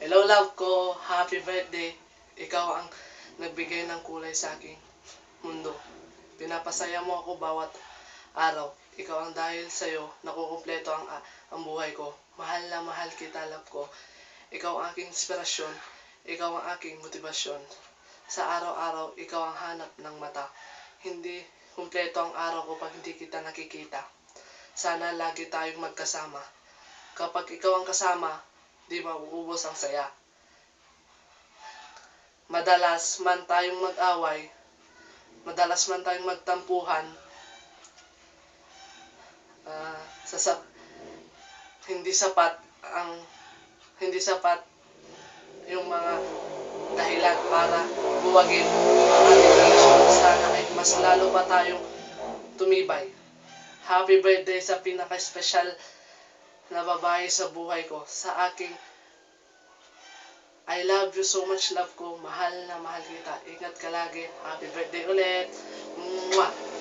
Hello love ko, happy birthday. Ikaw ang nagbigay ng kulay sa aking mundo. Pinapasaya mo ako bawat araw. Ikaw ang dahil sa'yo nakukumpleto ang buhay ko. Mahal na mahal kita love ko. Ikaw ang aking inspirasyon. Ikaw ang aking motibasyon. Sa araw-araw, ikaw ang hanap ng mata. Hindi kumpleto ang araw ko pag hindi kita nakikita. Sana lagi tayong magkasama. Kapag ikaw ang kasama, di mauubos ang saya. Madalas man tayong mag-away, madalas man tayong magtampuhan, hindi sapat ang hindi sapat yung mga dahilan para buwagin ang ating relasyon. Sana ay mas lalo pa tayong tumibay. Happy birthday sa pinaka-special na babae sa buhay ko. Sa aking I love you so much love ko. Mahal na mahal kita. Ingat ka lagi. Happy birthday ulit. Mwah!